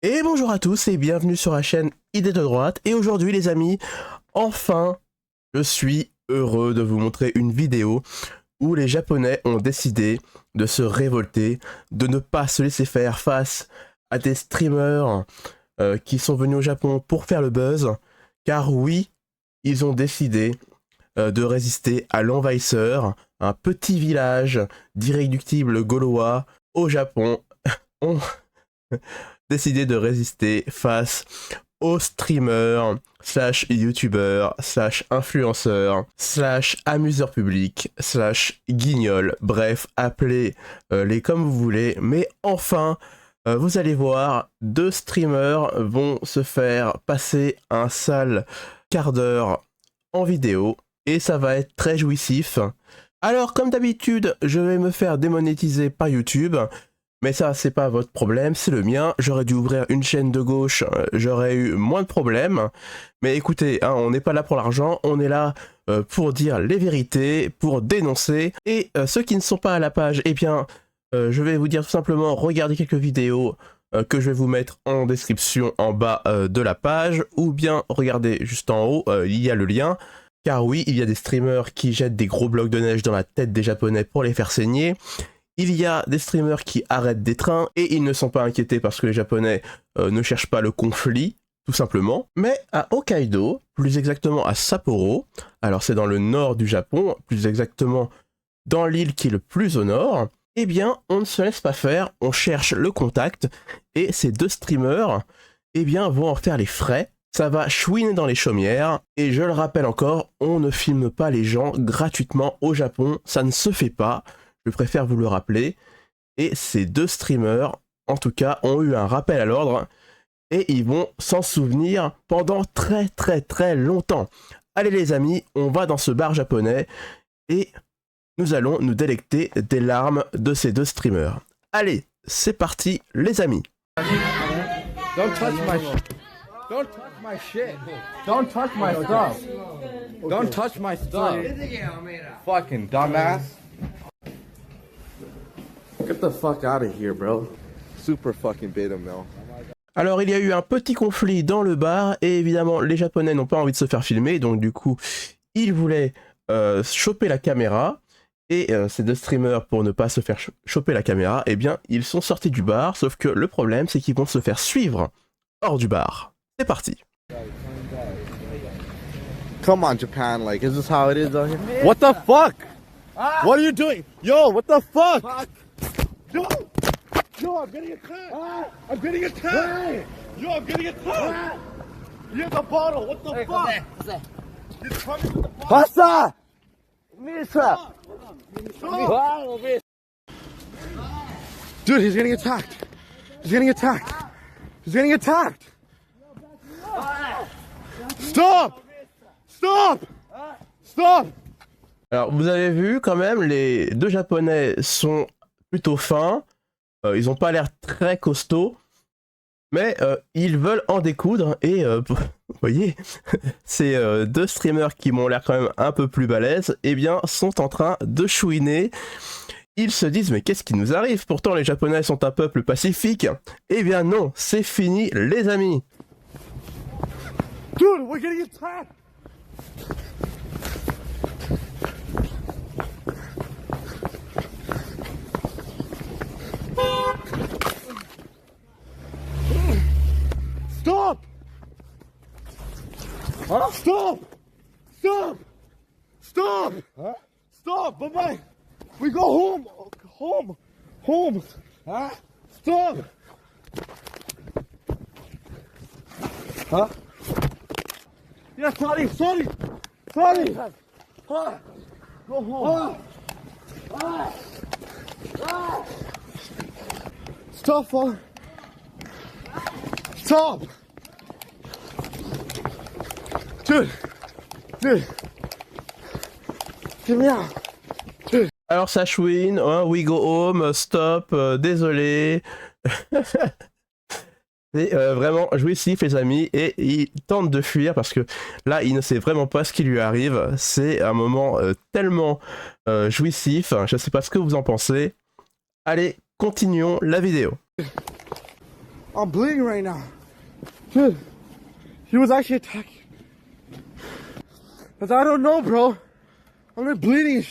Et bonjour à tous et bienvenue sur la chaîne Idées de droite. Et aujourd'hui les amis, enfin, je suis heureux de vous montrer une vidéo où les Japonais ont décidé de se révolter, de ne pas se laisser faire face à des streamers qui sont venus au Japon pour faire le buzz. Car oui, ils ont décidé de résister à l'envahisseur, un petit village d'irréductibles gaulois au Japon. ont décidé de résister face aux streamers, slash youtubeurs, slash influenceurs, slash amuseurs publics, slash guignols, bref, appelez-les comme vous voulez, mais enfin, vous allez voir, deux streamers vont se faire passer un sale quart d'heure en vidéo, et ça va être très jouissif. Alors, comme d'habitude, je vais me faire démonétiser par YouTube, mais ça, c'est pas votre problème, c'est le mien. J'aurais dû ouvrir une chaîne de gauche, j'aurais eu moins de problèmes. Mais écoutez, hein, on n'est pas là pour l'argent, on est là pour dire les vérités, pour dénoncer. Et ceux qui ne sont pas à la page, eh bien, je vais vous dire tout simplement, regardez quelques vidéos que je vais vous mettre en description en bas de la page, ou bien regardez juste en haut, il y a le lien. Car oui, il y a des streamers qui jettent des gros blocs de neige dans la tête des Japonais pour les faire saigner. Il y a des streamers qui arrêtent des trains et ils ne sont pas inquiétés parce que les Japonais ne cherchent pas le conflit, tout simplement. Mais à Hokkaido, plus exactement à Sapporo, alors c'est dans le nord du Japon, plus exactement dans l'île qui est le plus au nord, eh bien on ne se laisse pas faire, on cherche le contact et ces deux streamers, eh bien vont en faire les frais. Ça va chouiner dans les chaumières et je le rappelle encore, on ne filme pas les gens gratuitement au Japon, ça ne se fait pas. Je préfère vous le rappeler. Et ces deux streamers, en tout cas, ont eu un rappel à l'ordre. Et ils vont s'en souvenir pendant très longtemps. Allez les amis, on va dans ce bar japonais. Et nous allons nous délecter des larmes de ces deux streamers. Allez, c'est parti les amis. Don't touch my shit. Don't touch my shit. Don't touch my stuff. Don't touch my stuff. Fucking dumbass. Get the fuck out of here, bro. Super fucking beta male. Alors il y a eu un petit conflit dans le bar et évidemment les Japonais n'ont pas envie de se faire filmer, donc du coup ils voulaient choper la caméra et ces deux streamers, pour ne pas se faire choper la caméra, eh bien ils sont sortis du bar, sauf que le problème c'est qu'ils vont se faire suivre hors du bar. C'est parti. Come on, Japan. Like, is this how it is out here? What the fuck? What are you doing? Yo, what the fuck? Yo, I'm getting attacked. I'm getting attacked. Yo, I'm getting attacked. You have the bottle. What the fuck? He's coming with the bottle. Pasa! Misa! Dude, he's getting attacked. He's getting attacked. He's getting attacked. Stop! Stop! Stop! Alors vous avez vu quand même, les deux Japonais sont plutôt fins. Ils ont pas l'air très costauds. Mais ils veulent en découdre et vous voyez, ces deux streamers qui m'ont l'air quand même un peu plus balèzes, eh bien sont en train de chouiner. Ils se disent mais qu'est-ce qui nous arrive? Pourtant les Japonais sont un peuple pacifique. Eh bien non, c'est fini les amis. Dude, we're getting attacked! Stop! Huh? Stop! Stop! Stop! Huh? Stop! Bye-bye! We go home! Home! Home! Huh? Stop! Huh? Yeah, sorry! Sorry! Sorry! Go home! Stop! Stop! Dude! Dude! Get me out! Dude! Alors ça chouine, hein, we go home, stop, désolé. C'est vraiment jouissif les amis et il tente de fuir parce que là il ne sait vraiment pas ce qui lui arrive. C'est un moment tellement jouissif, je ne sais pas ce que vous en pensez. Allez, continuons la vidéo. I'm bleeding right now. Dude, he was actually attacking. Cause I don't know, bro. I'm like bleeding.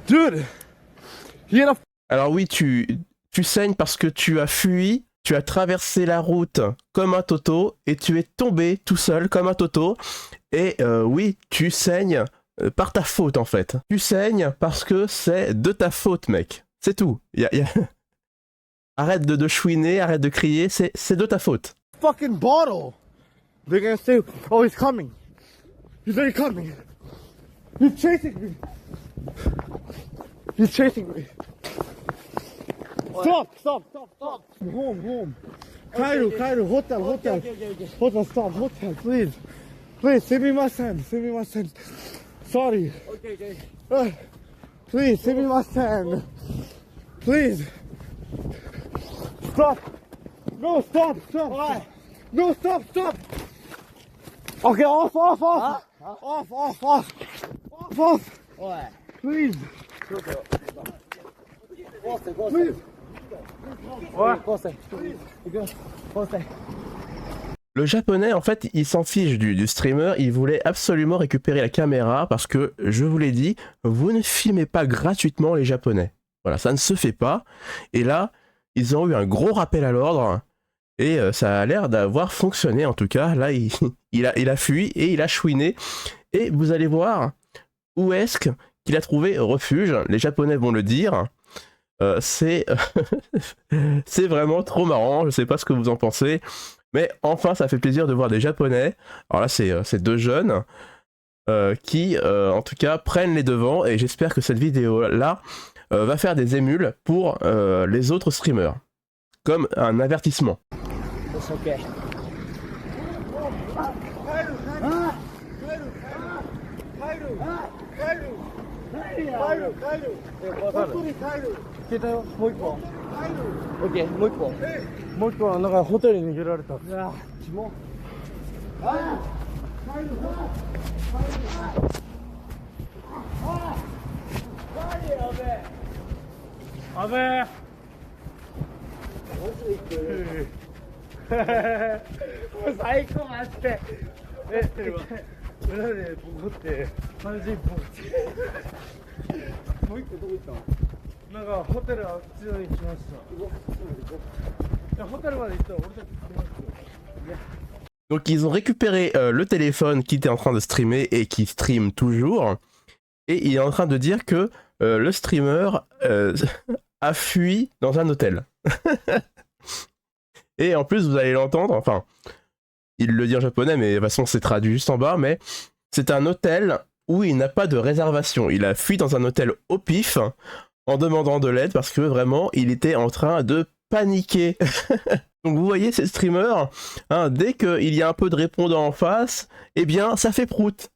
Dude, he had a... Alors oui, tu saignes parce que tu as fui, tu as traversé la route comme un toto et tu es tombé tout seul comme un toto. Et oui, tu saignes par ta faute en fait. Tu saignes parce que c'est de ta faute, mec. C'est tout. Arrête de chouiner, arrête de crier, c'est de ta faute. fucking bottle. They're gonna say, oh, he's coming. He's already coming. He's chasing me. He's chasing me. Stop. Home. Kairu, hotel. Hotel, stop, hotel, please. Please, send me my son. Sorry. Okay. Please, send me my son. Please. Stop. No, stop. Why? No, stop. Okay, off. Ouais. Please. Please. Le japonais, en fait, il s'en fiche du streamer, il voulait absolument récupérer la caméra parce que, je vous l'ai dit, vous ne filmez pas gratuitement les japonais. Voilà, ça ne se fait pas. Et là, ils ont eu un gros rappel à l'ordre et ça a l'air d'avoir fonctionné en tout cas. Là, il a fui et il a chouiné. Et vous allez voir où est-ce qu'il a trouvé refuge. Les japonais vont le dire. C'est vraiment trop marrant, je sais pas ce que vous en pensez. Mais enfin, ça fait plaisir de voir des Japonais. Alors là, c'est deux jeunes qui, en tout cas, prennent les devants. Et j'espère que cette vidéo-là va faire des émules pour les autres streamers. Comme un avertissement. It's okay. Donc ils ont récupéré le téléphone qui était en train de streamer et qui stream toujours. Et il est en train de dire que le streamer a fui dans un hôtel. Et en plus, vous allez l'entendre, enfin, il le dit en japonais, mais de toute façon c'est traduit juste en bas, mais c'est un hôtel où il n'a pas de réservation. Il a fui dans un hôtel au pif en demandant de l'aide parce que vraiment, il était en train de paniquer. Donc vous voyez, ces streamers, hein, dès qu'il y a un peu de répondant en face, eh bien, ça fait prout.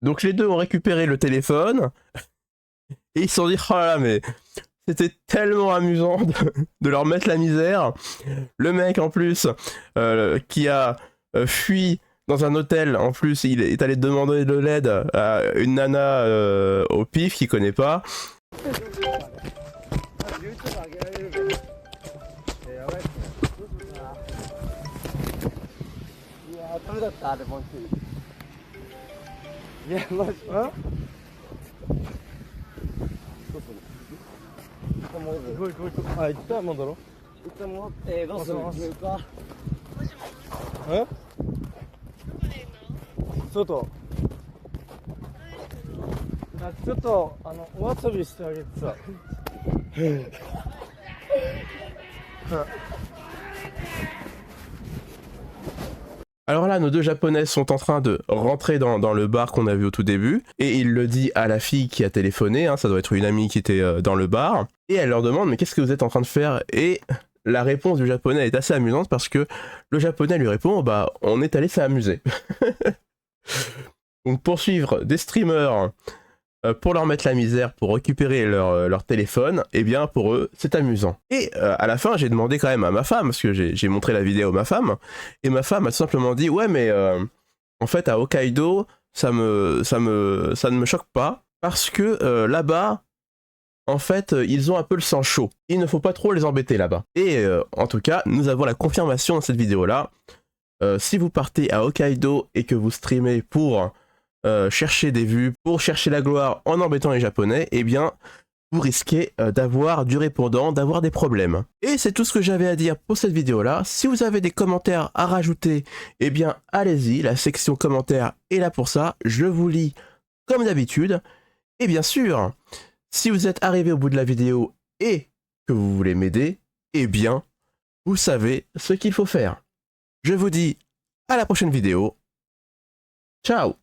Donc les deux ont récupéré le téléphone et ils se sont dit oh là là, mais c'était tellement amusant de leur mettre la misère. Le mec en plus qui a fui dans un hôtel, en plus il est allé demander de l'aide à une nana au pif qu'il connaît pas. Alors là, nos deux japonais sont en train de rentrer dans le bar qu'on a vu au tout début, et il le dit à la fille qui a téléphoné, hein, ça doit être une amie qui était dans le bar, et elle leur demande mais qu'est-ce que vous êtes en train de faire? Et la réponse du japonais est assez amusante parce que le japonais lui répond bah on est allé s'amuser. Donc pour suivre des streamers, pour leur mettre la misère, pour récupérer leur téléphone, eh bien pour eux c'est amusant. Et à la fin j'ai demandé quand même à ma femme, parce que j'ai montré la vidéo à ma femme, et ma femme a tout simplement dit ouais mais en fait à Hokkaido ça ne me choque pas, parce que là-bas en fait ils ont un peu le sang chaud. Il ne faut pas trop les embêter là-bas. Et en tout cas nous avons la confirmation dans cette vidéo là. Si vous partez à Hokkaido et que vous streamez pour chercher des vues, pour chercher la gloire en embêtant les Japonais, eh bien, vous risquez d'avoir du répondant, d'avoir des problèmes. Et c'est tout ce que j'avais à dire pour cette vidéo-là. Si vous avez des commentaires à rajouter, eh bien, allez-y, la section commentaires est là pour ça. Je vous lis comme d'habitude. Et bien sûr, si vous êtes arrivé au bout de la vidéo et que vous voulez m'aider, eh bien, vous savez ce qu'il faut faire. Je vous dis à la prochaine vidéo. Ciao!